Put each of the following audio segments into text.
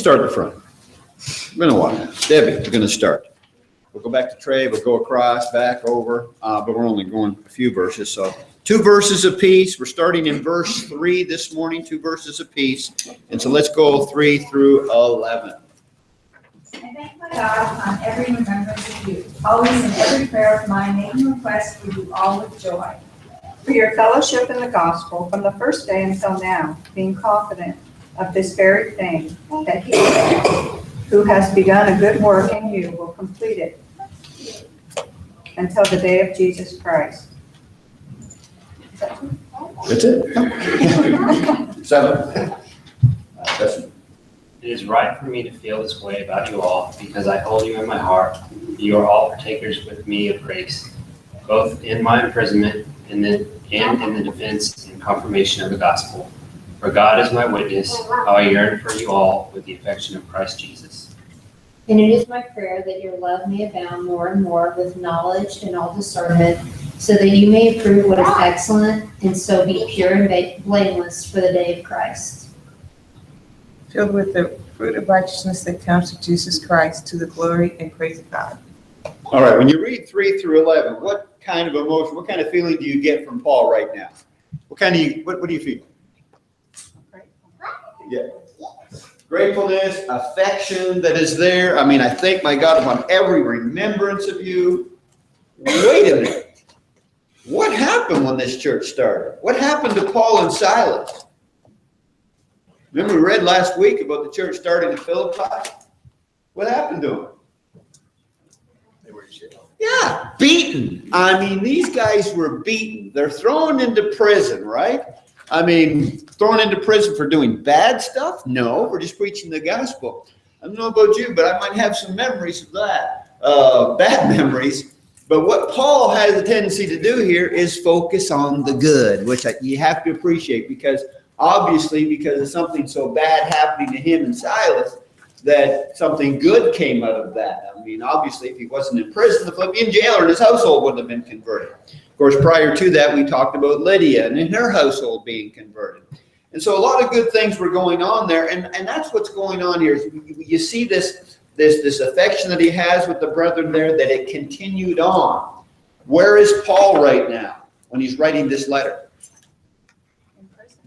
start at the front. It's been a while. Debbie, we're going to start. We'll go back to Trey. We'll go across, back, over, but we're only going a few verses. So 2 verses apiece. We're starting in verse 3 this morning, 2 verses apiece. And so let's go 3 through 11. I thank my God on every remembrance of you, always in every prayer of mine, making requests for you all with joy. For your fellowship in the gospel from the first day until now, being confident of this very thing, that he who has begun a good work in you will complete it until the day of Jesus Christ. That's it. 7. It is right for me to feel this way about you all, because I hold you in my heart. You are all partakers with me of grace, both in my imprisonment and in the defense and confirmation of the gospel. For God is my witness, how I yearn for you all with the affection of Christ Jesus. And it is my prayer that your love may abound more and more with knowledge and all discernment, so that you may approve what is excellent, and so be pure and blameless for the day of Christ. Filled with the fruit of righteousness that comes to Jesus Christ, to the glory and praise of God. All right, when you read 3 through 11, what kind of emotion, what kind of feeling do you get from Paul right now? What do you feel? Yeah. Gratefulness, affection that is there. I mean, I thank my God upon every remembrance of you. Wait a minute. What happened when this church started? What happened to Paul and Silas? Remember we read last week about the church starting in Philippi? What happened to them? They were jailed. Yeah, beaten. I mean, these guys were beaten. They're thrown into prison, right? I mean, thrown into prison for doing bad stuff? No, we're just preaching the gospel. I don't know about you, but I might have some memories of that, bad memories. But what Paul has a tendency to do here is focus on the good, which you have to appreciate, because obviously, because of something so bad happening to him and Silas, that something good came out of that. I mean, obviously, if he wasn't in prison, the Philippian jailer and his household would have been converted. Of course, prior to that, we talked about Lydia and her household being converted. And so a lot of good things were going on there, and that's what's going on here. You see this affection that he has with the brethren there, that it continued on. Where is Paul right now when he's writing this letter? In prison.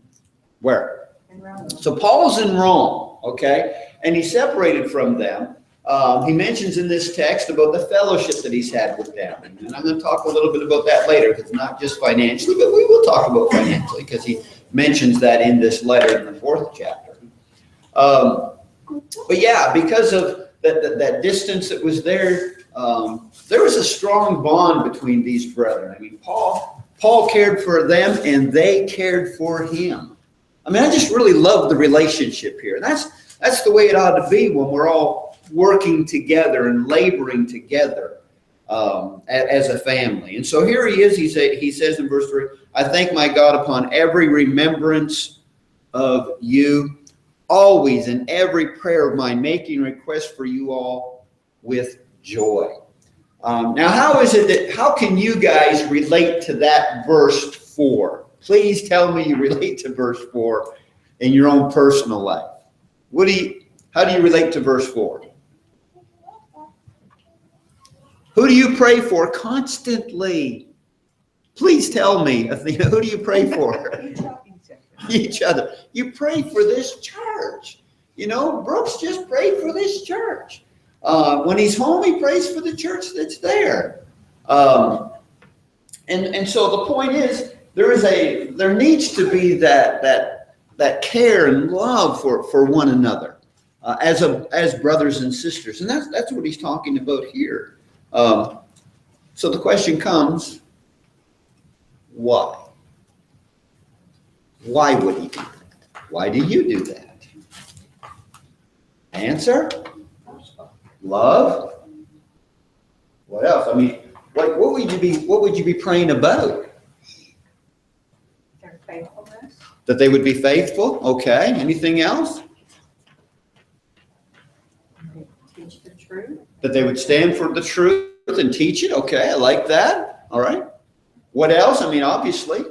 Where? In Rome. So Paul's in Rome, okay? And he's separated from them. He mentions in this text about the fellowship that he's had with them. And I'm going to talk a little bit about that later, because not just financially, but we will talk about financially, because he mentions that in this letter in the 4th chapter. But yeah, because of that distance that was there, there was a strong bond between these brethren. I mean, Paul cared for them, and they cared for him. I mean, I just really love the relationship here. And that's the way it ought to be when we're all working together and laboring together as a family. And so here he is. He says in verse 3, I thank my God upon every remembrance of you, always in every prayer of mine, making requests for you all with joy. Now, how can you guys relate to that verse 4? Please tell me you relate to verse 4 in your own personal life. How do you relate to verse 4? Who do you pray for constantly? Please tell me, Athena, who do you pray for? Each other. You pray for this church. You know, Brooks just prayed for this church. When he's home, he prays for the church that's there. And so the point is, there needs to be that care and love for one another as brothers and sisters, and that's what he's talking about here. So the question comes, why? Why would he do that? Why do you do that? Answer? Love? What else? I mean, what would you be praying about? Their faithfulness. That they would be faithful? Okay. Anything else? Teach the truth. That they would stand for the truth and teach it? Okay, I like that. All right. What else? I mean, obviously,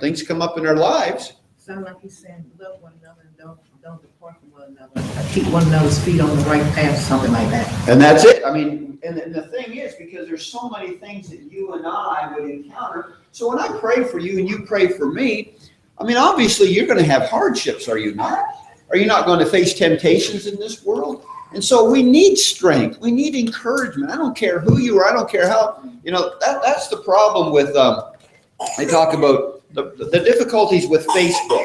things come up in our lives. Sound like he's saying, love one another and don't depart from one another. Keep one another's feet on the right path, something like that. And that's it. I mean, and the thing is, because there's so many things that you and I would encounter. So when I pray for you and you pray for me, I mean, obviously you're going to have hardships, are you not? Are you not going to face temptations in this world? And so we need strength. We need encouragement. I don't care who you are. I don't care how, that's the problem with, I talk about the difficulties with Facebook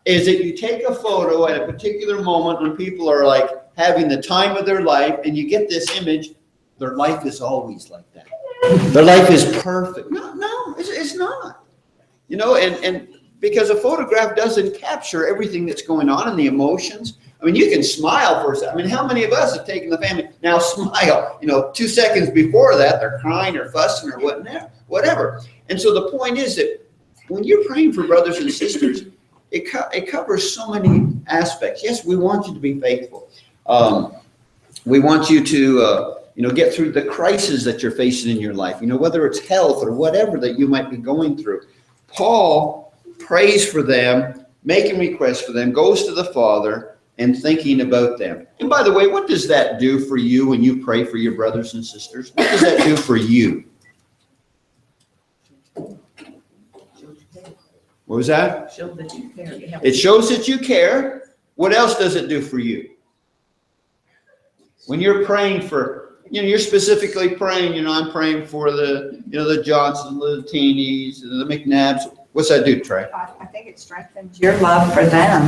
is that you take a photo at a particular moment when people are like having the time of their life and you get this image, their life is always like that. Their life is perfect. No, it's not. And because a photograph doesn't capture everything that's going on and the emotions. I mean, you can smile for a second. I mean, how many of us have taken the family, now smile, 2 seconds before that, they're crying or fussing or whatever. And so the point is that when you're praying for brothers and sisters, it covers so many aspects. Yes, we want you to be faithful. We want you to, get through the crisis that you're facing in your life, whether it's health or whatever that you might be going through. Paul prays for them, making requests for them, goes to the Father and thinking about them. And by the way, what does that do for you when you pray for your brothers and sisters? What does that do for you? What was that? Show that you care. It shows that you care. What else does it do for you? When you're praying for, you're specifically praying, I'm praying for the Johnsons, the Teenies, the McNabbs. What's that do, Trey? I think it strengthens your love for them,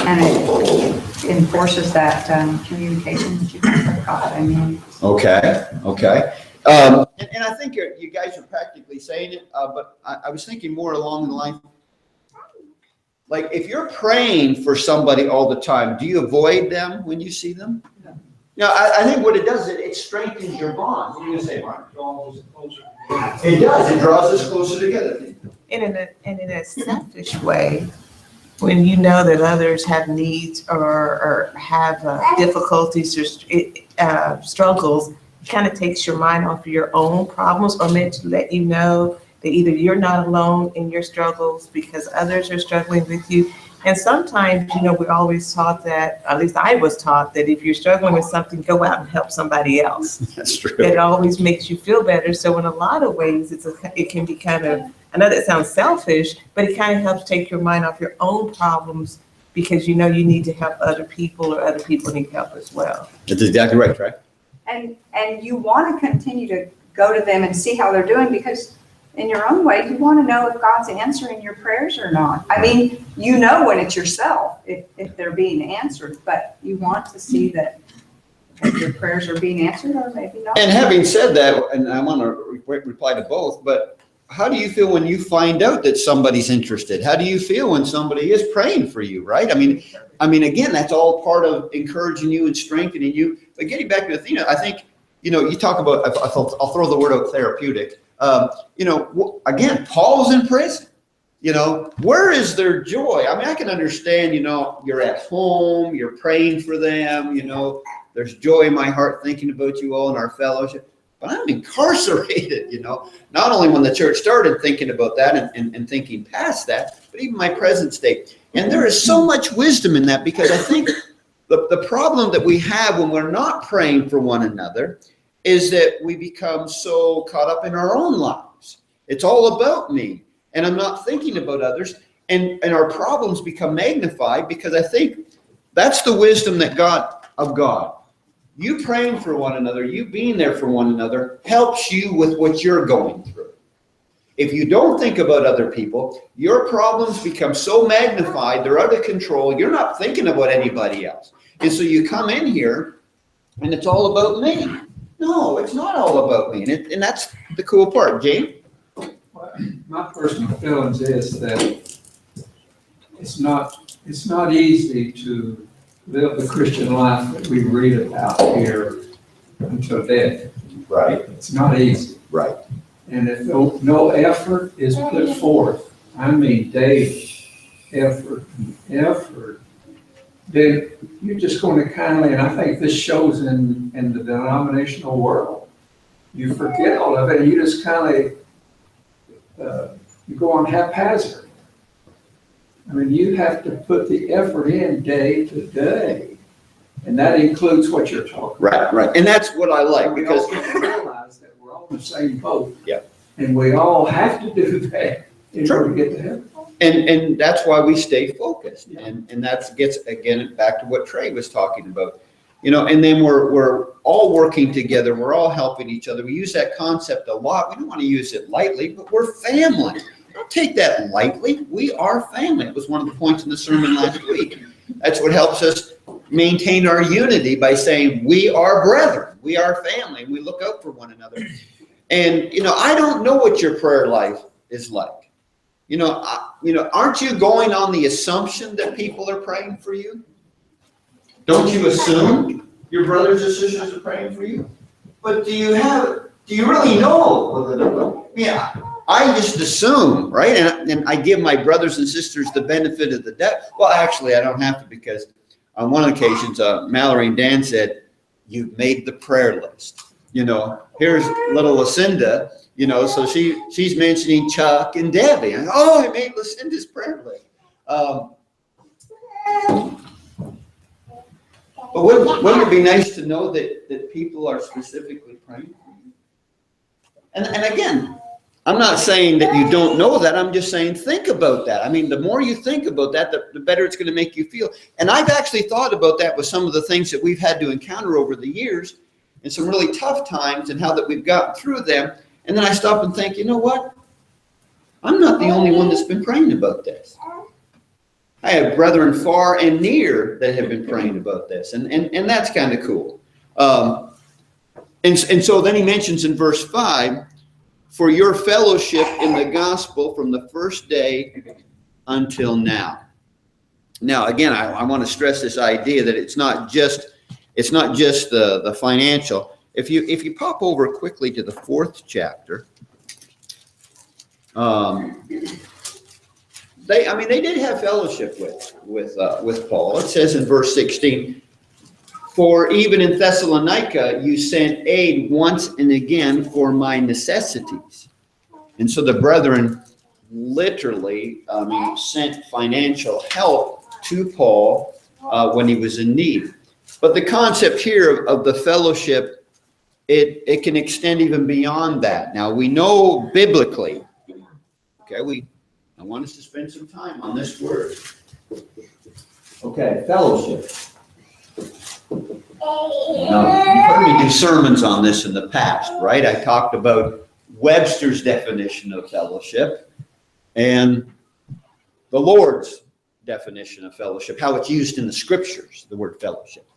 and it enforces that communication that you have with God. I mean. Okay. And I think you guys are practically saying it, but I was thinking more along the line. Like, if you're praying for somebody all the time, do you avoid them when you see them? No. I think what it does is it strengthens your bond. What are you going to say, Mark? It does. It draws us closer together. And in a selfish way, when you know that others have needs or have difficulties or struggles, it kind of takes your mind off of your own problems, or meant to let you know that either you're not alone in your struggles because others are struggling with you. And sometimes, we're always taught that, at least I was taught, that if you're struggling with something, go out and help somebody else. That's true. It always makes you feel better. So in a lot of ways, it can be kind of, I know that sounds selfish, but it kind of helps take your mind off your own problems because you need to help other people, or other people need help as well. That's exactly right, Trey. And you want to continue to go to them and see how they're doing, because in your own way, you want to know if God's answering your prayers or not. I mean, when it's yourself, if they're being answered, but you want to see that your prayers are being answered, or maybe not. And having said that, and I want to reply to both, but how do you feel when you find out that somebody's interested? How do you feel when somebody is praying for you, right? I mean, again, that's all part of encouraging you and strengthening you. But getting back to Athena, I think, you talk about, I'll throw the word out, therapeutic. Again, Paul's in prison. Where is their joy? I mean, I can understand, you're at home, you're praying for them, there's joy in my heart thinking about you all in our fellowship. But I'm incarcerated, not only when the church started thinking about that and thinking past that, but even my present state. And there is so much wisdom in that, because I think the problem that we have when we're not praying for one another is that we become so caught up in our own lives. It's all about me, and I'm not thinking about others, and our problems become magnified, because I think that's the wisdom of God. You praying for one another, you being there for one another, helps you with what you're going through. If you don't think about other people, your problems become so magnified, they're out of control, you're not thinking about anybody else. And so you come in here, and it's all about me. No, it's not all about me. And that's the cool part. James? Well, my personal feelings is that it's not easy to live the Christian life that we read about here until death. Right. It's not easy. Right. And if no effort is put forth, I mean daily effort, then you're just going to kindly, and I think this shows in the denominational world, you forget all of it, and you just kind of, you go on haphazard. I mean, you have to put the effort in day to day. And that includes what you're talking about. Right. And that's what I like, We all because have to realize that we're all in the same boat. Yeah. And we all have to do that in order to get to heaven. And that's why we stay focused. And that gets, again, back to what Trey was talking about. And then we're all working together. We're all helping each other. We use that concept a lot. We don't want to use it lightly, but we're family. Don't take that lightly. We are family. It was one of the points in the sermon last week. That's what helps us maintain our unity, by saying we are brethren. We are family. We look out for one another. And, I don't know what your prayer life is like. Aren't you going on the assumption that people are praying for you? Don't you assume your brothers and sisters are praying for you? But do you really know whether they're praying? Yeah, I just assume, right? And I give my brothers and sisters the benefit of the doubt. Well, actually, I don't have to, because on one occasion, Mallory and Dan said, "You've made the prayer list." Here's little Lucinda, so she's mentioning Chuck and Debbie. And, I made Lucinda's prayer list. But wouldn't it be nice to know that people are specifically praying for you? And again, I'm not saying that you don't know that. I'm just saying think about that. I mean, the more you think about that, the better it's going to make you feel. And I've actually thought about that with some of the things that we've had to encounter over the years, and some really tough times, and how that we've gotten through them. And then I stop and think, you know what? I'm not the only one that's been praying about this. I have brethren far and near that have been praying about this. And that's kind of cool. And so then he mentions in verse 5, for your fellowship in the gospel from the first day until now. Now, again, I want to stress this idea that it's not just the financial. If you pop over quickly to the 4th chapter, they did have fellowship with Paul. It says in verse 16, for even in Thessalonica you sent aid once and again for my necessities. And so the brethren literally sent financial help to Paul when he was in need. But the concept here of the fellowship, it can extend even beyond that. Now we know biblically, okay, I want us to spend some time on this word. Okay, fellowship. Now, you've heard me do sermons on this in the past, right? I talked about Webster's definition of fellowship and the Lord's definition of fellowship, how it's used in the scriptures, the word fellowship.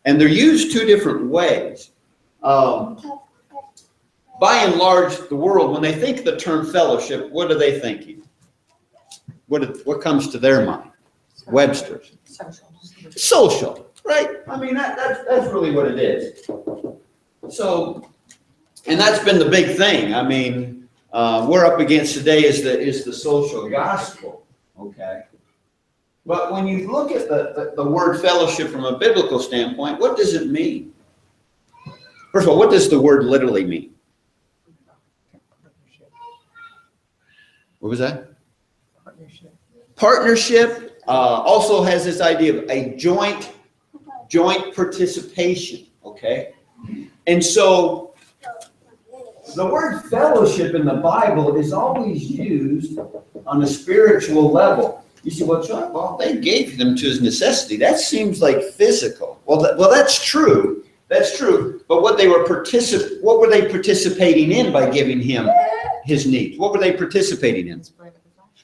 And they're used two different ways. By and large, the world, when they think the term fellowship, what are they thinking? What comes to their mind? Webster's. Social, right? I mean, that's really what it is. So, and that's been the big thing. I mean, we're up against today is the social gospel, okay? But when you look at the word fellowship from a biblical standpoint, what does it mean? First of all, what does the word literally mean? What was that? Partnership also has this idea of a joint participation, okay? And so the word fellowship in the Bible is always used on a spiritual level. You say, well, John, they gave them to his necessity. That seems like physical. Well, that's true. That's true. But what were they participating in by giving him his needs? What were they participating in?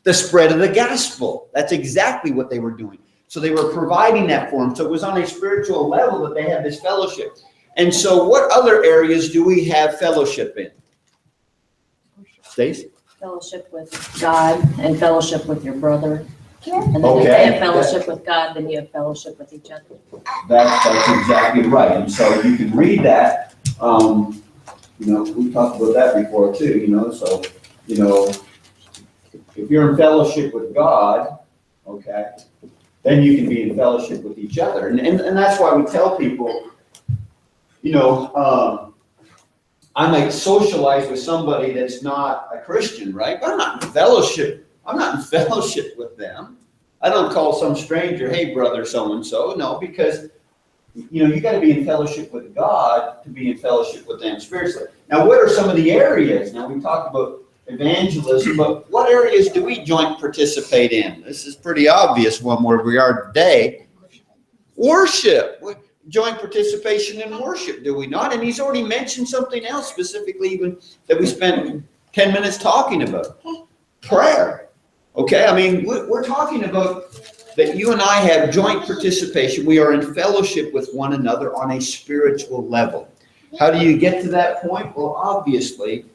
The spread of the gospel. That's exactly what they were doing. So they were providing that for him. So it was on a spiritual level that they had this fellowship. And so what other areas do we have fellowship in? Stace? Fellowship with God and fellowship with your brother. And then if Okay. they have fellowship with God, then you have fellowship with each other. That's exactly right. And so you can read that. We talked about that before too, so, if you're in fellowship with God, okay, then you can be in fellowship with each other. And that's why we tell people, I might socialize with somebody that's not a Christian, right? But I'm not in fellowship with them. I don't call some stranger, hey, brother so-and-so. No, because, you got to be in fellowship with God to be in fellowship with them spiritually. Now, what are some of the areas? Now, we talked about evangelism, but what areas do we joint participate in? This is pretty obvious one where we are today. Worship. Joint participation in worship, do we not? And he's already mentioned something else specifically even that we spent 10 minutes talking about. Prayer. Okay, I mean, we're talking about that you and I have joint participation. We are in fellowship with one another on a spiritual level. How do you get to that point? Well, obviously,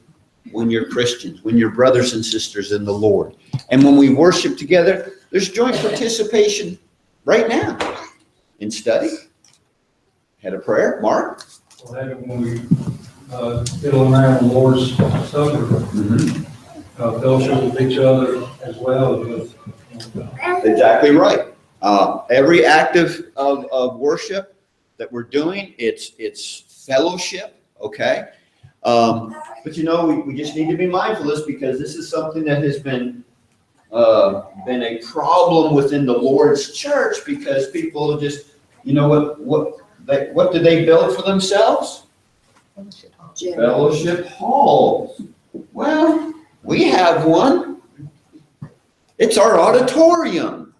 when you're Christians, when you're brothers and sisters in the Lord. And when we worship together, there's joint participation right now in study. Had a prayer, Mark? Well, when we fiddle around the Lord's Supper, fellowship with each other as well as with. Exactly right. Every act of worship that we're doing, it's fellowship, okay? But we just need to be mindful of this because this is something that has been a problem within the Lord's church because people just, what do they build for themselves? Fellowship halls. Well, we have one. It's our auditorium.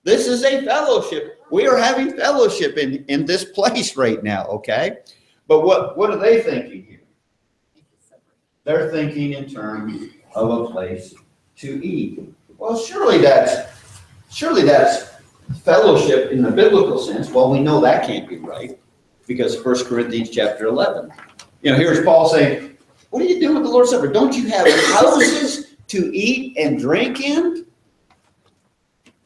This is a fellowship. We are having fellowship in this place right now, okay? But what are they thinking here? They're thinking in terms of a place to eat. Well, surely that's fellowship in the biblical sense. Well, we know that can't be right because 1 Corinthians chapter 11. Here's Paul saying, what are you doing with the Lord's Supper? Don't you have houses to eat and drink in?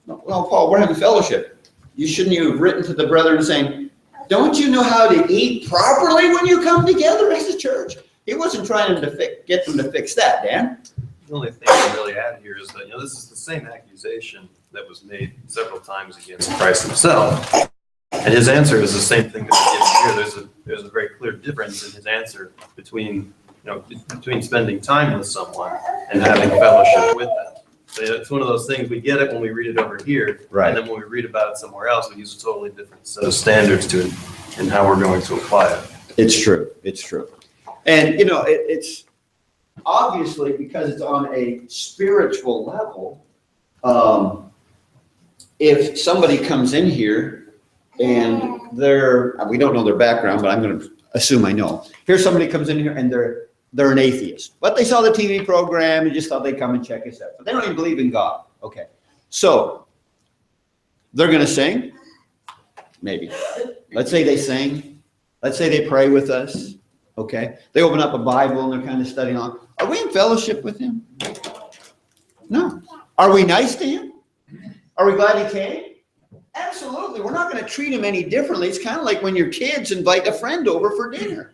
Well, Paul, we're having fellowship. Shouldn't you have written to the brethren saying, don't you know how to eat properly when you come together as a church? He wasn't trying to get them to fix that, Dan. The only thing I really add here is that, this is the same accusation that was made several times against Christ himself. And his answer is the same thing that we're given here. There's a very clear difference in his answer between spending time with someone and having fellowship with them. So it's one of those things, we get it when we read it over here. Right. And then when we read about it somewhere else, we use a totally different set of standards to it and how we're going to apply it. It's true. It's true. And, it's obviously because it's on a spiritual level. If somebody comes in here and we don't know their background, but I'm going to assume I know. Here's somebody comes in here and they're an atheist, but they saw the TV program and just thought they'd come and check us out. But they don't even believe in God. Okay. So they're going to sing. Maybe. Let's say they sing. Let's say they pray with us. Okay. They open up a Bible and they're kind of studying on. Are we in fellowship with him? No. Are we nice to him? Are we glad he came? Absolutely. We're not going to treat him any differently. It's kind of like when your kids invite a friend over for dinner.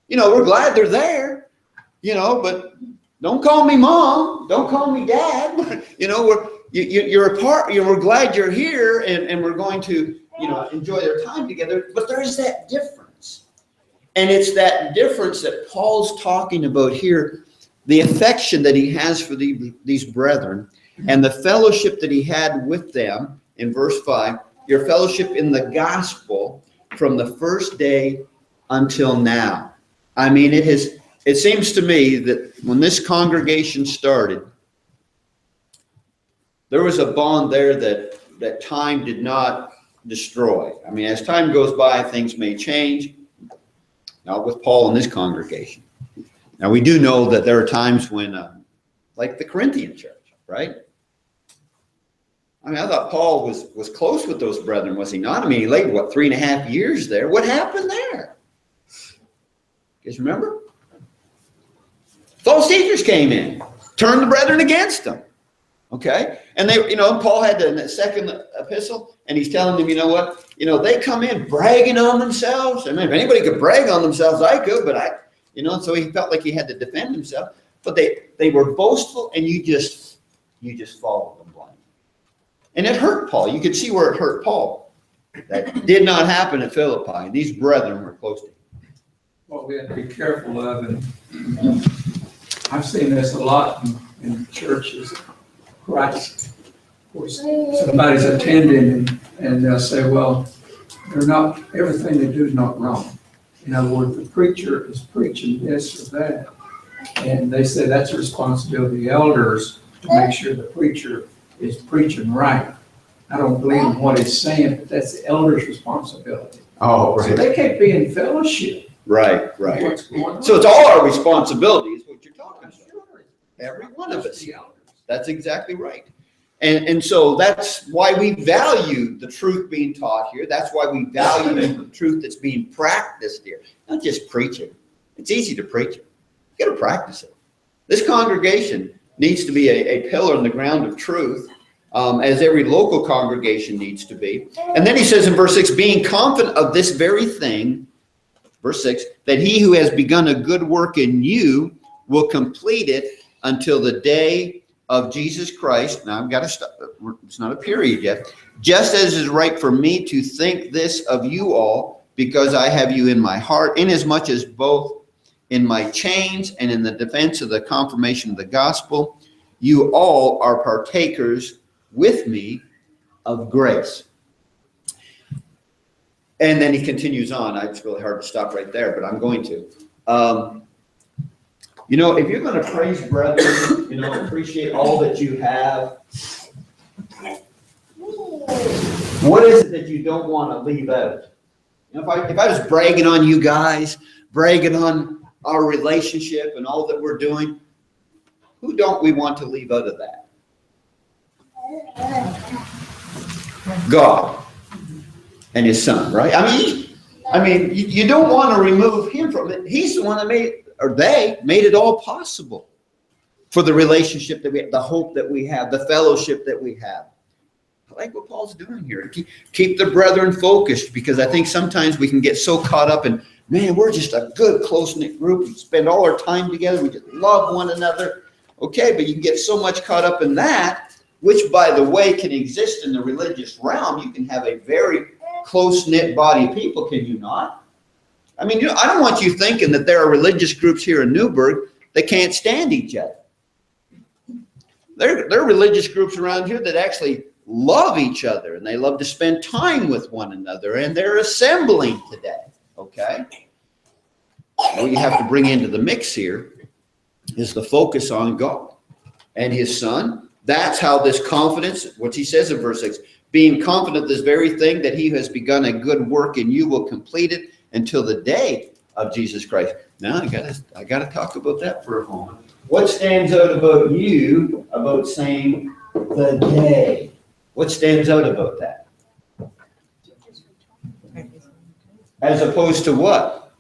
We're glad they're there, but don't call me mom. Don't call me dad. You're a part, we're glad you're here and we're going to, enjoy their time together. But there is that difference. And it's that difference that Paul's talking about here, the affection that he has for these brethren and the fellowship that he had with them in verse 5, your fellowship in the gospel from the first day until now. I mean, it seems to me that when this congregation started, there was a bond there that time did not destroy. I mean, as time goes by, things may change. Not with Paul and this congregation. Now, we do know that there are times when, like the Corinthian church, right? I mean, I thought Paul was close with those brethren, was he not? I mean, he laid, 3.5 years there. What happened there? You guys remember? False teachers came in, turned the brethren against them. Okay? And Paul had the second epistle, and he's telling them, what? They come in bragging on themselves. I mean, if anybody could brag on themselves, I could, but so he felt like he had to defend himself. But they were boastful, and you just followed them blind. And it hurt Paul. You could see where it hurt Paul. That did not happen at Philippi. These brethren were close to him. What we have to be careful of, and I've seen this a lot in churches of Christ, of course, somebody's attending and they'll say, well, they're not, everything they do is not wrong. In other words, the preacher is preaching this or that. And they say that's the responsibility of the elders to make sure the preacher is preaching right. I don't believe in what he's saying, but that's the elders' responsibility. Oh, So they can't be in fellowship. Right, with right. what's going on. So it's all our responsibility is what you're talking about. Every one of us. That's exactly right. And so that's why we value the truth being taught here. That's why we value the truth that's being practiced here. Not just preaching. It's easy to preach it. You got to practice it. This congregation needs to be a pillar in the ground of truth, as every local congregation needs to be. And then he says in verse 6, being confident of this very thing, verse 6, that he who has begun a good work in you will complete it until the day of Jesus Christ. Now I've got to stop. It's not a period yet. Just as is right for me to think this of you all, because I have you in my heart, inasmuch as both in my chains and in the defense of the confirmation of the gospel, you all are partakers with me of grace. And then he continues on. It's really hard to stop right there, but I'm going to. You know, if you're going to praise brethren, you know, appreciate all that you have, what is it that you don't want to leave out? You know, if I was bragging on you guys, bragging on our relationship and all that we're doing, who don't we want to leave out of that? God and his son, right? I mean, you don't want to remove him from it. He's the one that they made it all possible for the relationship that we have, the hope that we have, the fellowship that we have. I like what Paul's doing here. Keep the brethren focused, because I think sometimes we can get so caught up in, man, we're just a good, close-knit group. We spend all our time together. We just love one another. Okay, but you can get so much caught up in that, which, by the way, can exist in the religious realm. You can have a very close-knit body of people, can you not? I mean, I don't want you thinking that there are religious groups here in Newburgh that can't stand each other. There are religious groups around here that actually love each other, and they love to spend time with one another, and they're assembling today, okay? What you have to bring into the mix here is the focus on God and his son. That's how this confidence, what he says in verse 6, being confident of this very thing, that he who has begun a good work in you will complete it until the day of Jesus Christ. Now I gotta talk about that for a moment. What stands out about you about saying the day? What stands out about that? As opposed to what?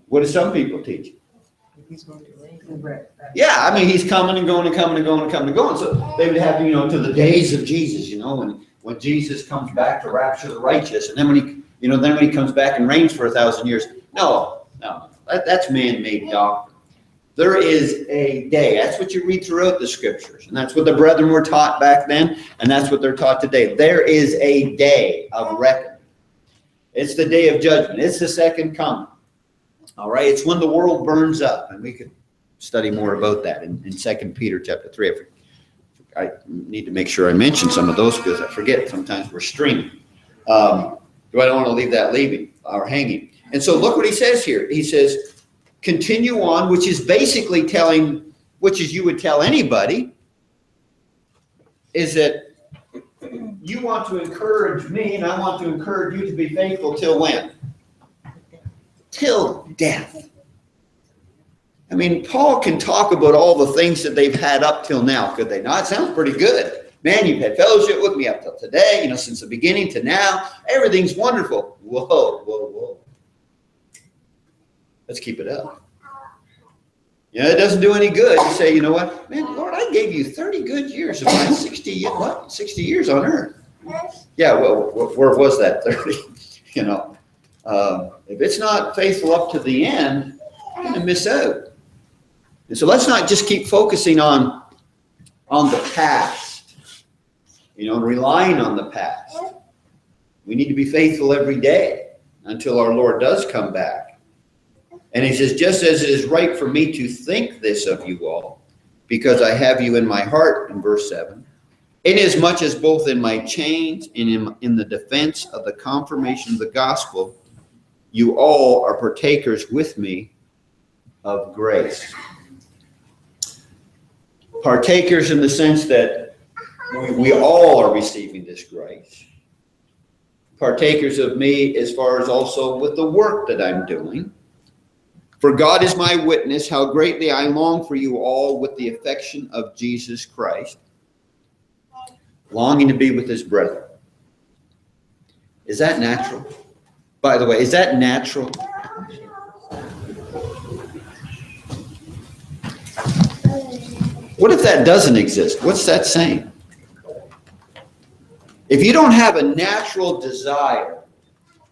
What do some people teach? Yeah, I mean, he's coming and going and coming and going and coming and going. So they would have, you know, to the days of Jesus, you know, when Jesus comes back to rapture the righteous, and then when he comes back and reigns for 1,000 years. No, that's man-made doctrine. There is a day. That's what you read throughout the scriptures, and that's what the brethren were taught back then, and that's what they're taught today. There is a day of reckoning. It's the day of judgment. It's the second coming. All right, it's when the world burns up, and we could study more about that in 2 Peter chapter 3. I need to make sure I mention some of those because I forget. Sometimes we're streaming. I don't want to leave that hanging. And so look what he says here. He says, continue on, which is basically telling, which is you would tell anybody, is that you want to encourage me and I want to encourage you to be faithful till when? Till death. I mean, Paul can talk about all the things that they've had up till now, could they not? It sounds pretty good. Man, you've had fellowship with me up till today, you know, since the beginning to now. Everything's wonderful. Whoa. Let's keep it up. You know, it doesn't do any good to say, you know what? Man, Lord, I gave you 30 good years of my 60 years on earth. Yeah, well, where was that 30? You know, if it's not faithful up to the end, you're going to miss out. And so let's not just keep focusing on the past, you know, relying on the past. We need to be faithful every day until our Lord does come back. And he says, just as it is right for me to think this of you all, because I have you in my heart, in verse 7, Inasmuch as both in my chains and in the defense of the confirmation of the gospel, you all are partakers with me of grace. Partakers in the sense that we all are receiving this grace. Partakers of me as far as also with the work that I'm doing. For God is my witness how greatly I long for you all with the affection of Jesus Christ, longing to be with his brethren. Is that natural? By the way, is that natural? What if that doesn't exist? What's that saying? If you don't have a natural desire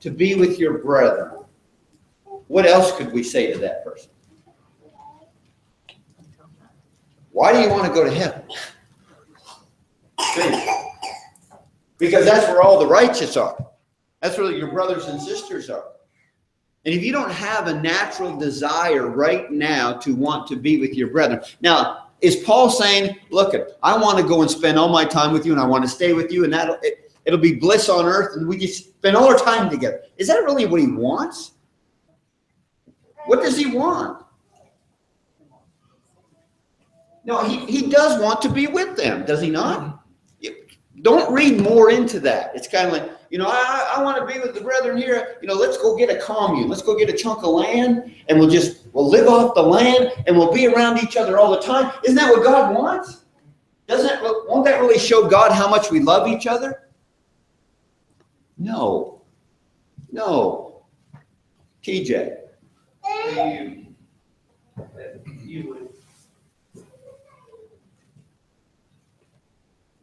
to be with your brethren, what else could we say to that person? Why do you want to go to heaven? Because that's where all the righteous are. That's where your brothers and sisters are. And if you don't have a natural desire right now to want to be with your brethren. Now, is Paul saying, look, I want to go and spend all my time with you and I want to stay with you and it'll be bliss on earth and we just spend all our time together. Is that really what he wants? What does he want? No, he does want to be with them, does he not? Don't read more into that. It's kind of like, I want to be with the brethren here. Let's go get a commune. Let's go get a chunk of land and we'll live off the land and we'll be around each other all the time. Isn't that what God wants? Won't that really show God how much we love each other? No. TJ.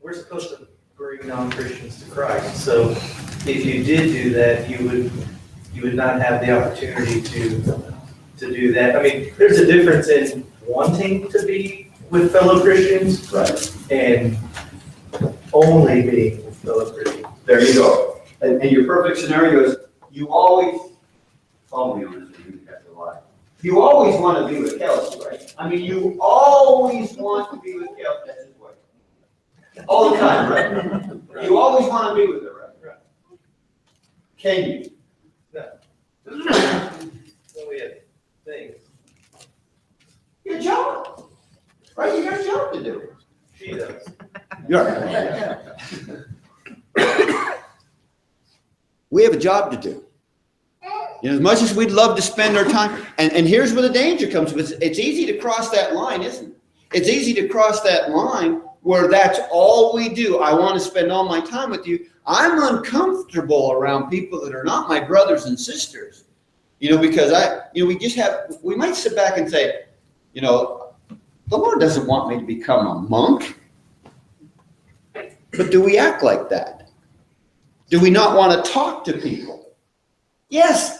We're supposed to bring non-Christians to Christ. So if you did do that, you would not have the opportunity to do that. I mean, there's a difference in wanting to be with fellow Christians, right, and only being with fellow Christians. There you go. And your perfect scenario is you always follow me on this. You always want to be with Kelsey, right? I mean, you always want to be with Kelsey. That's his wife. All the time, right? You always want to be with her, right? Can you? No. So we have things. Your job. Right? You got a job to do. She does. We have a job to do. As much as we'd love to spend our time, and here's where the danger comes. It's easy to cross that line, isn't it? It's easy to cross that line where that's all we do. I want to spend all my time with you. I'm uncomfortable around people that are not my brothers and sisters. Because we might sit back and say, the Lord doesn't want me to become a monk. But do we act like that? Do we not want to talk to people? Yes.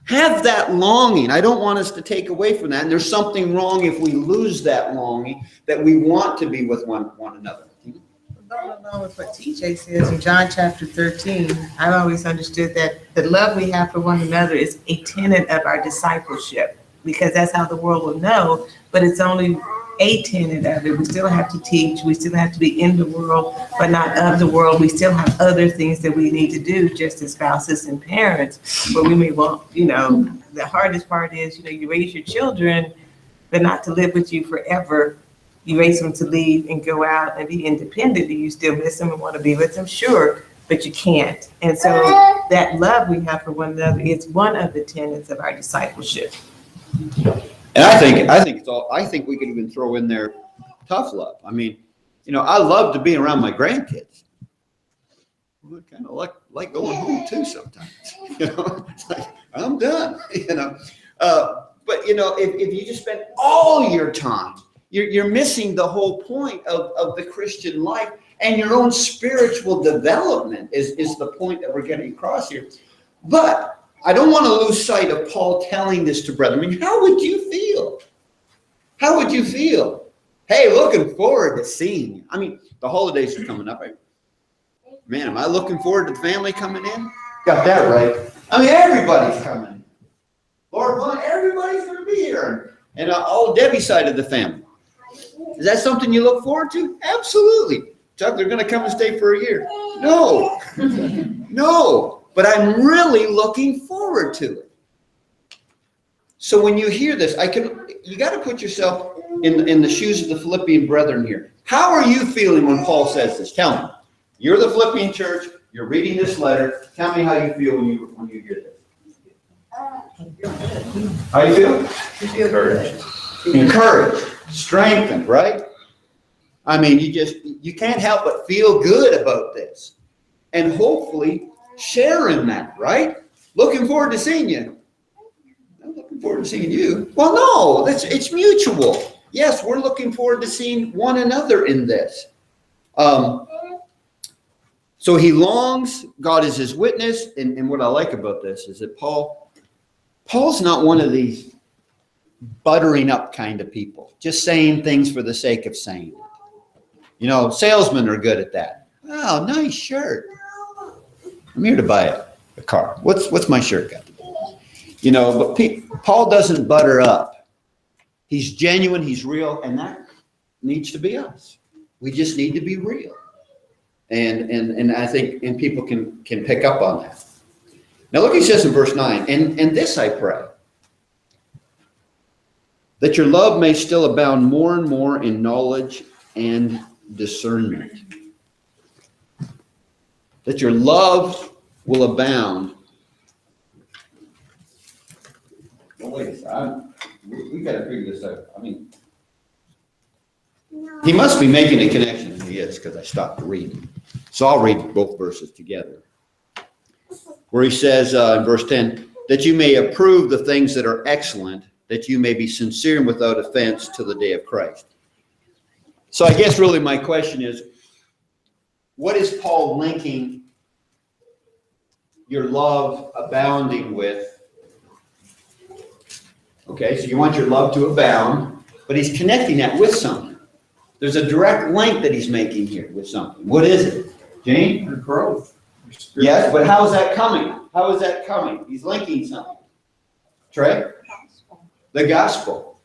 Have that longing. I don't want us to take away from that. And there's something wrong if we lose that longing that we want to be with one another. Going along with what TJ says in John chapter 13, I've always understood that the love we have for one another is a tenet of our discipleship, because that's how the world will know, but it's only a tenet of it. We still have to teach. We still have to be in the world, but not of the world. We still have other things that we need to do, just as spouses and parents. But we may want, the hardest part is, you raise your children, but not to live with you forever. You raise them to leave and go out and be independent. Do you still miss them and want to be with them? Sure, but you can't. And so that love we have for one another is one of the tenets of our discipleship. And I think we could even throw in there tough love. I mean, I love to be around my grandkids. I kind of like going home too sometimes. It's like, I'm done. But if you just spend all your time, you're missing the whole point of the Christian life, and your own spiritual development is the point that we're getting across here. But I don't want to lose sight of Paul telling this to brethren. I mean, how would you feel? How would you feel? Hey, looking forward to seeing you. I mean, the holidays are coming up, right? Man, am I looking forward to the family coming in? Got that right. I mean, everybody's coming. Lord willing, everybody's going to be here. And all Debbie's side of the family. Is that something you look forward to? Absolutely. Chuck, they're going to come and stay for a year. No, no, but I'm really looking forward to it. So when you hear this, you got to put yourself in the shoes of the Philippian brethren here. How are you feeling when Paul says this? Tell me. You're the Philippian church. You're reading this letter. Tell me how you feel when you hear this. How you feel? You feel good. Encouraged, strengthened, right? I mean, you can't help but feel good about this. And hopefully share in that, right? Looking forward to seeing you. I'm looking forward to seeing you. Well, no, it's mutual. Yes, we're looking forward to seeing one another in this. So he longs, God is his witness. And what I like about this is that Paul's not one of these buttering up kind of people, just saying things for the sake of saying it. You know, salesmen are good at that. Oh, nice shirt. I'm here to buy a car. What's my shirt got to do? You know, but Paul doesn't butter up. He's genuine, he's real, and that needs to be us. We just need to be real. And I think people can pick up on that. Now look, he says in verse 9, and this I pray, that your love may still abound more and more in knowledge and discernment. That your love will abound. Well, wait a second. We got to figure this out. I mean, he must be making a connection, and he is, because I stopped reading. So I'll read both verses together. Where he says in verse 10, that you may approve the things that are excellent, that you may be sincere and without offense till the day of Christ. So I guess really my question is, what is Paul linking your love abounding with? Okay, so you want your love to abound, but he's connecting that with something. There's a direct link that he's making here with something. What is it? Jane? Your growth. Yes, but how is that coming? How is that coming? He's linking something. Trey? The gospel.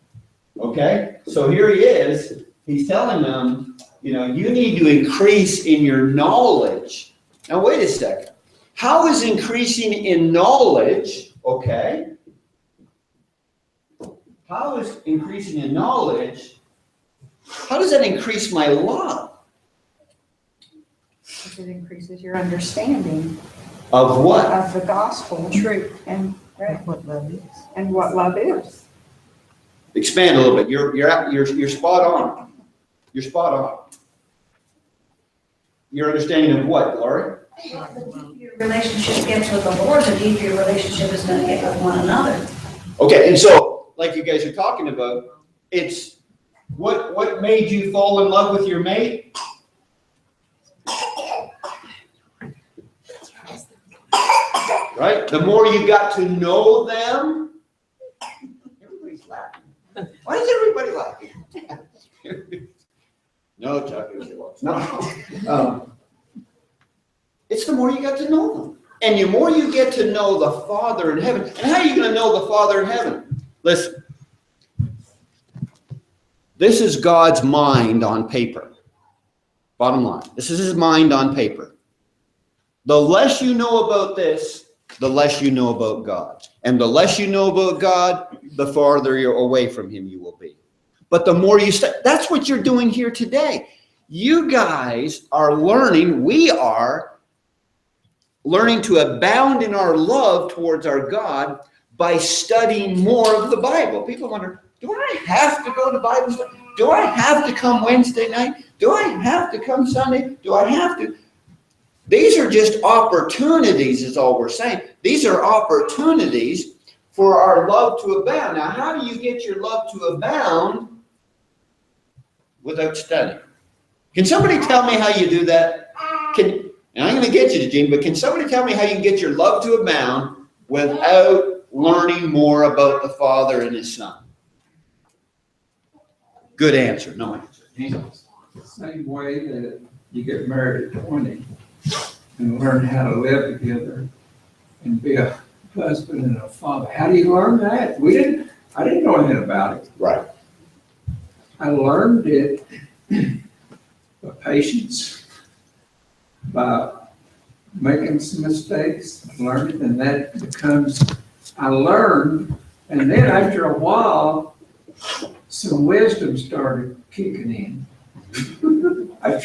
Okay? So here he is. He's telling them, you know, you need to increase in your knowledge. Now, wait a second. How is increasing in knowledge, okay? How is increasing in knowledge, how does that increase my love? It increases your understanding. Of what? Of the gospel, truth, and What love is. and what love is. Expand a little bit. You're spot on. You're spot on. Your understanding of what, Laurie? The deeper your relationship gets with the Lord, the deeper your relationship is going to get with one another. Okay, and so, like you guys are talking about, it's what made you fall in love with your mate? Right? The more you got to know them, everybody's laughing. Why is everybody laughing? No, Chuck, it was. No. It's the more you got to know them. And the more you get to know the Father in heaven. And how are you going to know the Father in heaven? Listen. This is God's mind on paper. Bottom line. This is his mind on paper. The less you know about this, the less you know about God. And the less you know about God, the farther you're away from him you will be. But the more you study, that's what you're doing here today. You guys are learning, we are learning to abound in our love towards our God by studying more of the Bible. People wonder, do I have to go to Bible study? Do I have to come Wednesday night? Do I have to come Sunday? Do I have to? These are just opportunities is all we're saying. These are opportunities for our love to abound. Now, how do you get your love to abound without studying? Can somebody tell me how you do that? And I'm going to get you to Gene, but can somebody tell me how you can get your love to abound without learning more about the Father and his Son? Good answer. No answer. The same way that you get married at 20 and learn how to live together and be a husband and a father. How do you learn that? I didn't know anything about it. Right. I learned it by patience by making some mistakes, learning, and that becomes, I learned, and then after a while, some wisdom started kicking in. I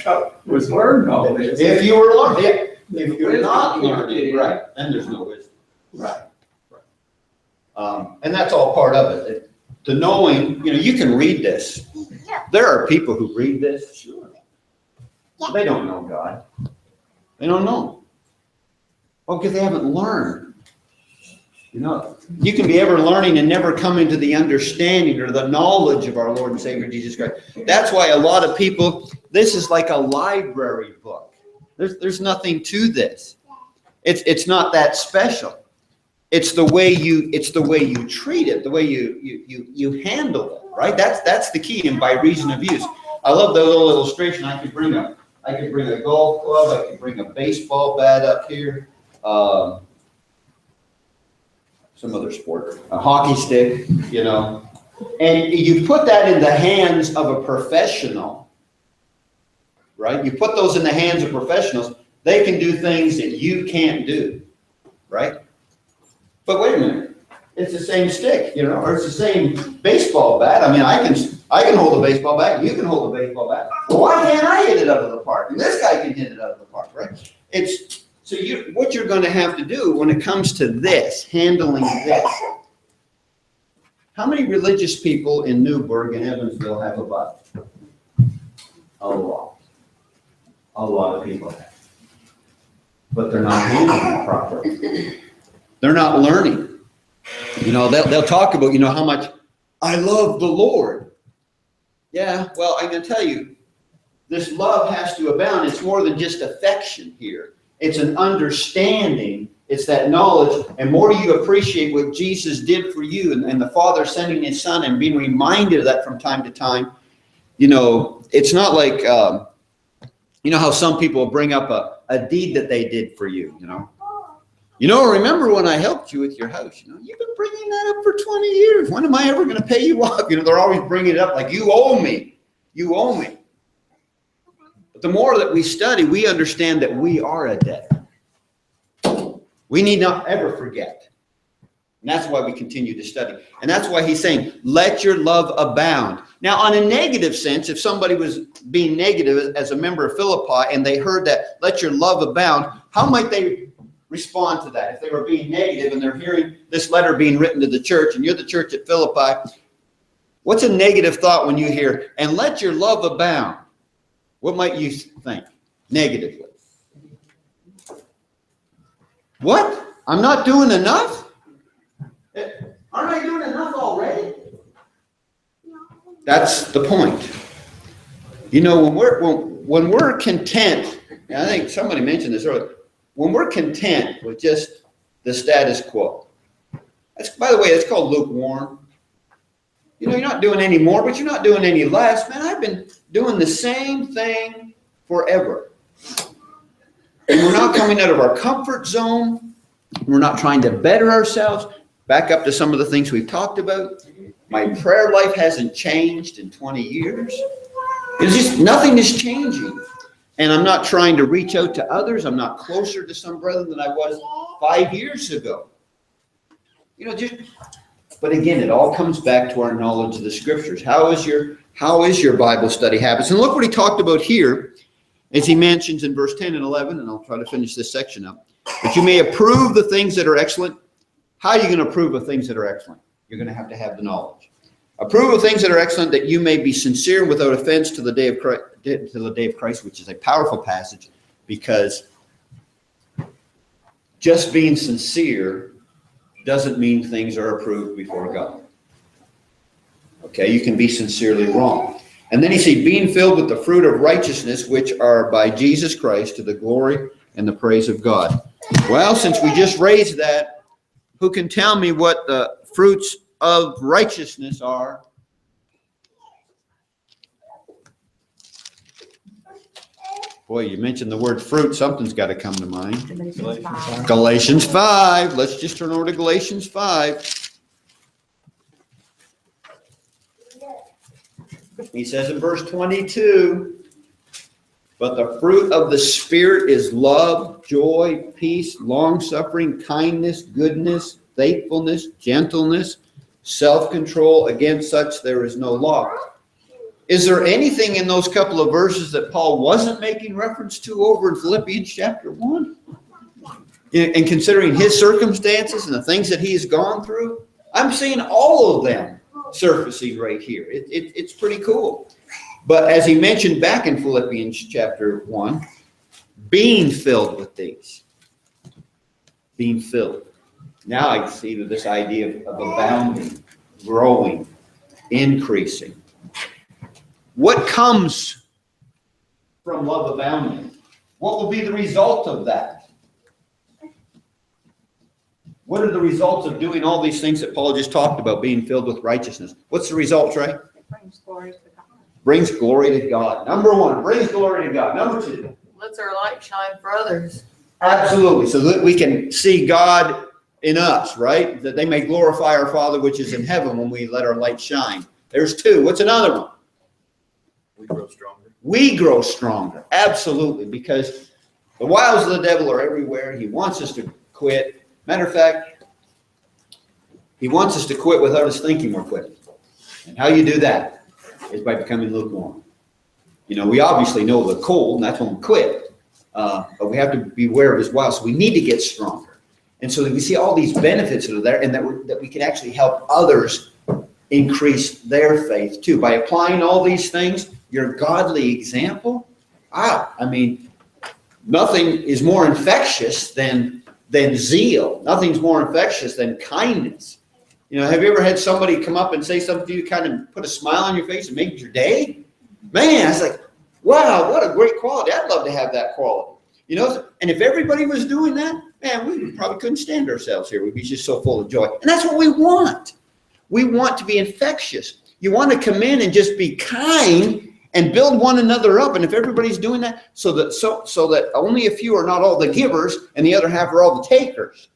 was learning all this. If you were learning, if you're not learning, right, then there's no wisdom. Right. And that's all part of it. The knowing, you can read this. There are people who read this, sure. They don't know God. They don't know. Well, because they haven't learned. You can be ever learning and never coming to the understanding or the knowledge of our Lord and Savior Jesus Christ. That's why a lot of people, this is like a library book. There's nothing to this. It's not that special. It's the way you treat it, the way you handle it, right? That's the key, and by reason of use. I love the little illustration. I could bring a golf club, I could bring a baseball bat up here, some other sport, a hockey stick, and you put that in the hands of a professional, right? You put those in the hands of professionals, they can do things that you can't do, right? But wait a minute, it's the same stick, or it's the same baseball bat. I mean, I can hold a baseball bat, you can hold a baseball bat. Well, why can't I hit it out of the park? And this guy can hit it out of the park, right? What you're going to have to do when it comes to this, handling this. How many religious people in Newburgh and Evansville have a Bible? A lot. A lot of people have. But they're not handling it properly. They're not learning. They'll talk about, how much I love the Lord. Yeah, well, I'm going to tell you, this love has to abound. It's more than just affection here. It's an understanding. It's that knowledge. And more you appreciate what Jesus did for you and the Father sending His Son and being reminded of that from time to time. It's not like, how some people bring up a deed that they did for you, remember when I helped you with your house? You've been bringing that up for 20 years. When am I ever going to pay you off? They're always bringing it up like, you owe me. You owe me. But the more that we study, we understand that we are a debtor. We need not ever forget. And that's why we continue to study. And that's why he's saying, let your love abound. Now, on a negative sense, if somebody was being negative as a member of Philippi and they heard that, let your love abound, how might they respond to that? If they were being negative and they're hearing this letter being written to the church and you're the church at Philippi, what's a negative thought when you hear, and let your love abound? What might you think negatively? What? I'm not doing enough? Aren't I doing enough already? That's the point. When we're content, and I think somebody mentioned this earlier, when we're content with just the status quo, by the way, it's called lukewarm. You're not doing any more, but you're not doing any less. Man, I've been doing the same thing forever. And we're not coming out of our comfort zone. We're not trying to better ourselves. Back up to some of the things we've talked about. My prayer life hasn't changed in 20 years. It's just nothing is changing. And I'm not trying to reach out to others. I'm not closer to some brethren than I was 5 years ago. But again, it all comes back to our knowledge of the Scriptures. How is your Bible study habits? And look what he talked about here, as he mentions in verse 10 and 11, and I'll try to finish this section up. That you may approve the things that are excellent. How are you going to approve of things that are excellent? You're going to have the knowledge. Approve of things that are excellent, that you may be sincere without offense to the day of Christ, which is a powerful passage, because just being sincere doesn't mean things are approved before God. Okay, you can be sincerely wrong. And then he said, being filled with the fruit of righteousness, which are by Jesus Christ, to the glory and the praise of God. Well, since we just raised that, who can tell me what the fruits of righteousness are? Boy, you mentioned the word fruit. Something's got to come to mind. Galatians 5. Let's just turn over to Galatians 5. He says in verse 22, But the fruit of the Spirit is love, joy, peace, long-suffering, kindness, goodness, faithfulness, gentleness, self-control. Against such there is no law. Is there anything in those couple of verses that Paul wasn't making reference to over in Philippians chapter 1? And considering his circumstances and the things that he has gone through, I'm seeing all of them surfacing right here. It's pretty cool. But as he mentioned back in Philippians chapter 1, being filled with these. Being filled. Now I see this idea of abounding, growing, increasing. What comes from love abounding? What will be the result of that? What are the results of doing all these things that Paul just talked about, being filled with righteousness? What's the result, Trey? It brings glory to God. Brings glory to God. Number one, brings glory to God. Number two. Lets our light shine for others. Absolutely. So that we can see God in us, right? That they may glorify our Father which is in heaven when we let our light shine. There's two. What's another one? We grow stronger. We grow stronger. Absolutely. Because the wiles of the devil are everywhere. He wants us to quit. Matter of fact, he wants us to quit without us thinking we're quitting. And how you do that is by becoming lukewarm. You know, we obviously know the cold, and that's when we quit. But we have to be aware of his wiles. So we need to get stronger. And so that we see all these benefits that are there, and that we can actually help others increase their faith too. By applying all these things, your godly example, I mean, nothing is more infectious than zeal. Nothing's more infectious than kindness. You know, have you ever had somebody come up and say something to you, kind of put a smile on your face and make your day? Man, it's like, wow, what a great quality. I'd love to have that quality. You know, and if everybody was doing that, man, we probably couldn't stand ourselves here. We'd be just so full of joy. And that's what we want. We want to be infectious. You want to come in and just be kind and build one another up. And if everybody's doing that, so that only a few are not all the givers and the other half are all the takers.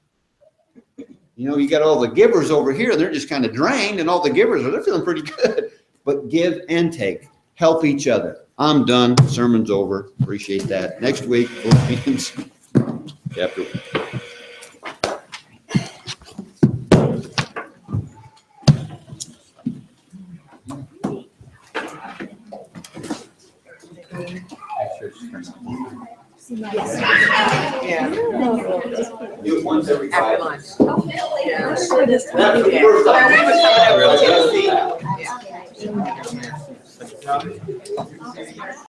You know, you got all the givers over here, they're just kind of drained, and all the givers they're feeling pretty good. But give and take. Help each other. I'm done. Sermon's over. Appreciate that. Next week, Philippians chapter 1. Yeah. Do it once every 5 months. Yeah. That's the first time. We were coming over to Tennessee. Yeah.